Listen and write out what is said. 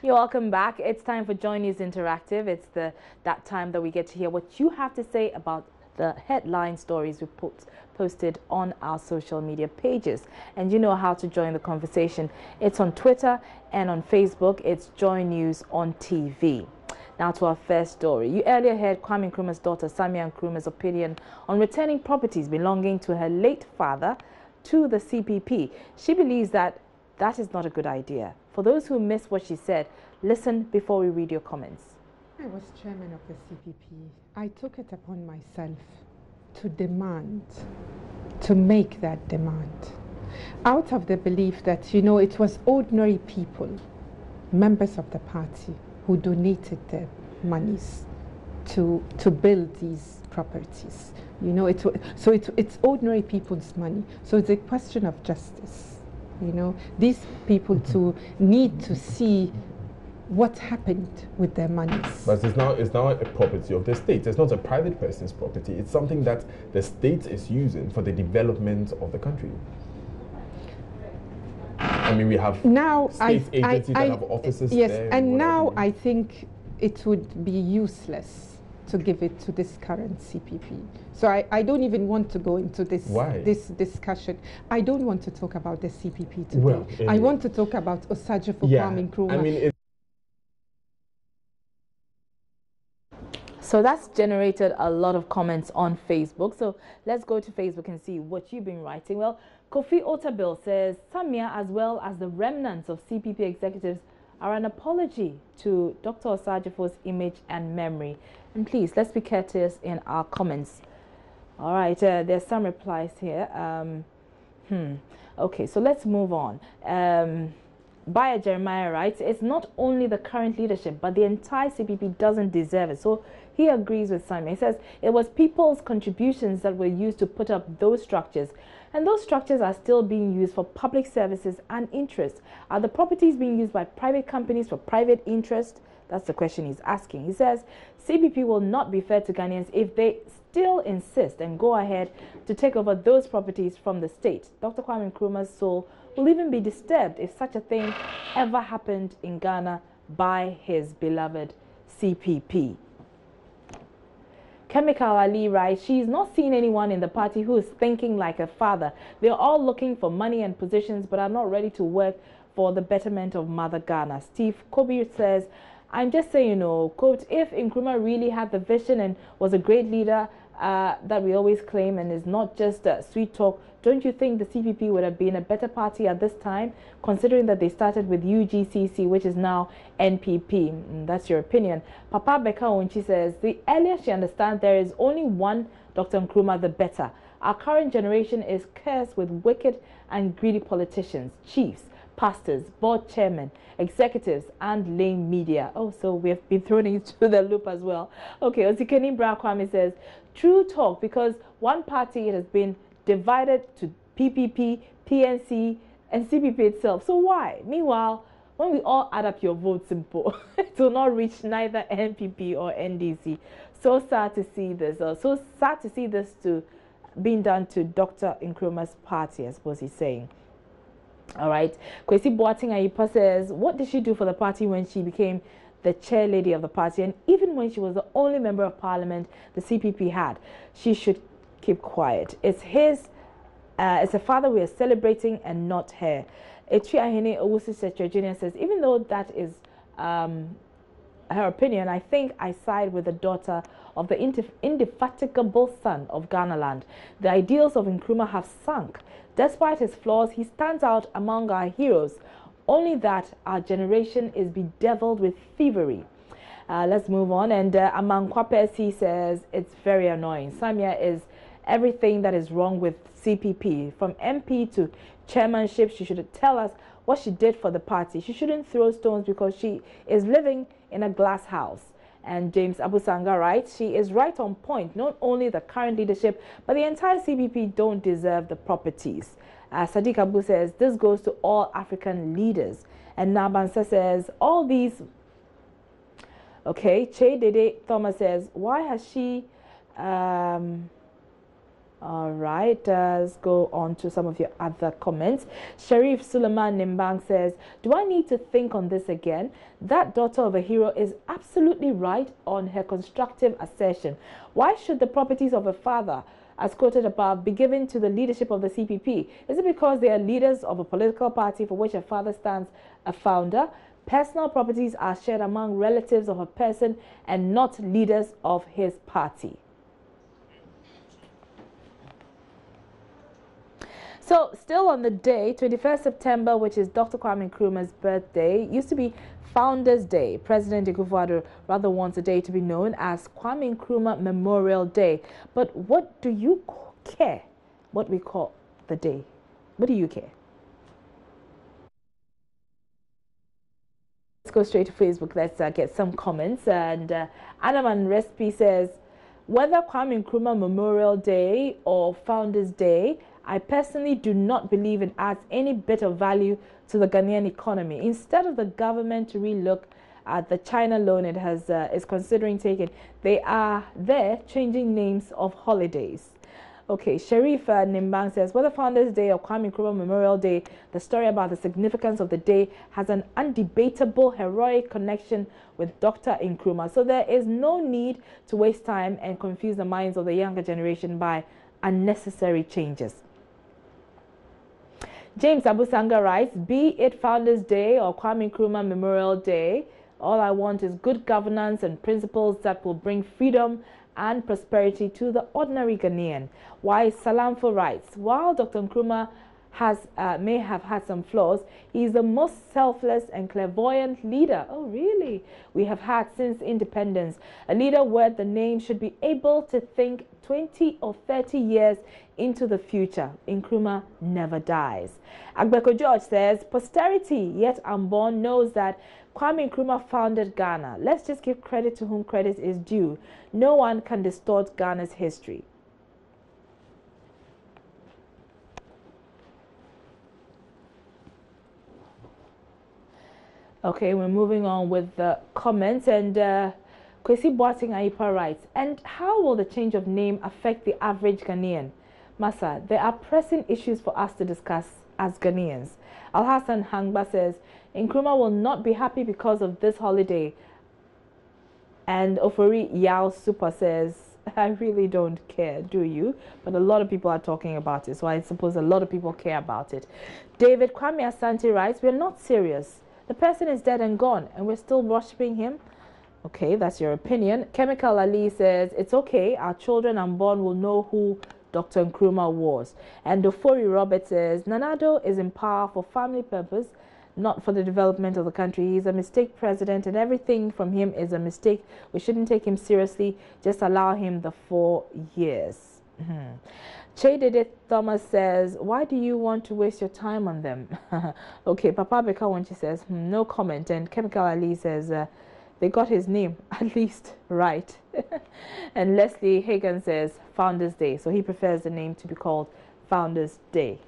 You're welcome back. It's time for Joy News Interactive. It's that time that we get to hear what you have to say about the headline stories we posted on our social media pages. And you know how to join the conversation. It's on Twitter and on Facebook. It's Joy News on TV. Now to our first story. You earlier heard Kwame Nkrumah's daughter, Samia Nkrumah's opinion on returning properties belonging to her late father to the CPP. She believes that is not a good idea. For those who missed what she said, listen before we read your comments. I was chairman of the CPP. I took it upon myself to demand, to make that demand, out of the belief that, you know, it was ordinary people, members of the party, who donated their monies to build these properties. You know, it's ordinary people's money. So it's a question of justice. You know, these people need to see what happened with their monies. But it's now a property of the state. It's not a private person's property. It's something that the state is using for the development of the country. I mean, we have state agencies that have offices yes, there. And now I think it would be useless to give it to this current CPP. So I don't even want to go into this discussion. I don't want to talk about the CPP today. Well, I want to talk about Osagyefo Kwame Nkrumah. I mean, so that's generated a lot of comments on Facebook. So let's go to Facebook and see what you've been writing. Well, Kofi Otabil says, Samia, as well as the remnants of CPP executives, are an apology to Dr. Osagyefo's image and memory. And please, let's be courteous in our comments. All right, there's some replies here. Okay, so let's move on. Bayer Jeremiah writes, it's not only the current leadership, but the entire CPP doesn't deserve it. So he agrees with Simon. He says it was people's contributions that were used to put up those structures. And those structures are still being used for public services and interest. Are the properties being used by private companies for private interest? That's the question he's asking. He says CPP will not be fair to Ghanaians if they still insist and go ahead to take over those properties from the state. Dr. Kwame Nkrumah's soul will even be disturbed if such a thing ever happened in Ghana by his beloved CPP. Chemical Ali writes, she's not seen anyone in the party who is thinking like her father. They're all looking for money and positions but are not ready to work for the betterment of Mother Ghana. Steve Kobe says, I'm just saying, you know, quote, if Nkrumah really had the vision and was a great leader that we always claim and is not just sweet talk, don't you think the CPP would have been a better party at this time, considering that they started with UGCC, which is now NPP? That's your opinion. Papa Becca Onchi says, the earlier she understands there is only one Dr. Nkrumah, the better. Our current generation is cursed with wicked and greedy politicians, chiefs, pastors, board chairmen, executives, and lame media. Oh, so we have been thrown into the loop as well. Okay, Osikeni Brakwame says, true talk, because one party has been divided to PPP, PNC, and CPP itself. So why? Meanwhile, when we all add up your votes, simple, it will not reach neither NPP or NDC. So sad to see this. So sad to see this being done to Dr. Nkrumah's party, I suppose he's saying. All right. Kwesi Boateng Ayipa says, what did she do for the party when she became the chair lady of the party? And even when she was the only member of parliament the CPP had, she should keep quiet. It's a father we are celebrating and not her. Etri Ahene Owusu Secretary Jr. says, even though that is her opinion, I think I side with the daughter of the indefatigable son of Ghana land. The ideals of Nkrumah have sunk. Despite his flaws, he stands out among our heroes. Only that our generation is bedeviled with thievery. Let's move on. And Amang Kwapesi says, it's very annoying. Samia is everything that is wrong with CPP. From MP to chairmanship, she should tell us what she did for the party. She shouldn't throw stones because she is living in a glass house. And James Abusanga writes, she is right on point. Not only the current leadership, but the entire CPP don't deserve the properties. Sadiq Abu says, this goes to all African leaders. And Nabansa says, all these... Okay, Che Dede Thomas says, why has she... All right, let's go on to some of your other comments. Sharif Suleiman Nimbang says, do I need to think on this again? That daughter of a hero is absolutely right on her constructive assertion. Why should the properties of a father, as quoted above, be given to the leadership of the CPP? Is it because they are leaders of a political party for which a father stands a founder? Personal properties are shared among relatives of a person and not leaders of his party. So, still on the day, 21st September, which is Dr. Kwame Nkrumah's birthday, used to be Founders Day. President Akufo-Addo rather wants the day to be known as Kwame Nkrumah Memorial Day. But what do you care what we call the day? What do you care? Let's go straight to Facebook. Let's get some comments. And Anaman Recipe says, whether Kwame Nkrumah Memorial Day or Founders Day, I personally do not believe it adds any bit of value to the Ghanaian economy. Instead of the government to relook at the China loan it has is considering taking, they are there changing names of holidays. Okay, Sharif Nimbang says, whether Founders Day or Kwame Nkrumah Memorial Day, the story about the significance of the day has an undebatable heroic connection with Dr. Nkrumah. So there is no need to waste time and confuse the minds of the younger generation by unnecessary changes. James Abusanga writes, be it Founders Day or Kwame Nkrumah Memorial Day, all I want is good governance and principles that will bring freedom and prosperity to the ordinary Ghanaian. Why Salamfo writes, while Dr. Nkrumah may have had some flaws, he is the most selfless and clairvoyant leader, oh really, we have had since independence. A leader worth the name should be able to think 20 or 30 years into the future. Nkrumah never dies. Agbeko George says, posterity yet unborn knows that Kwame Nkrumah founded Ghana. Let's just give credit to whom credit is due. No one can distort Ghana's history. Okay, we're moving on with the comments, and Kwesi Boateng Aipa writes, and how will the change of name affect the average Ghanaian? Masa, there are pressing issues for us to discuss as Ghanaians. Al-Hassan Hangba says, Nkrumah will not be happy because of this holiday. And Ofori Yao Super says, I really don't care, do you? But a lot of people are talking about it, so I suppose a lot of people care about it. David Kwame Asante writes, we're not serious. The person is dead and gone, and we're still worshipping him. Okay, that's your opinion. Chemical Ali says, it's okay, our children unborn will know who Dr. Nkrumah was. And Dofori Robert says, Nana Addo is in power for family purpose, not for the development of the country. He's a mistake president, and everything from him is a mistake. We shouldn't take him seriously. Just allow him the 4 years. Chededith Thomas says, why do you want to waste your time on them? Okay, Papa Beka when she says, no comment. And Chemical Ali says, they got his name at least right. And Leslie Hagan says, Founders Day. So he prefers the name to be called Founders Day.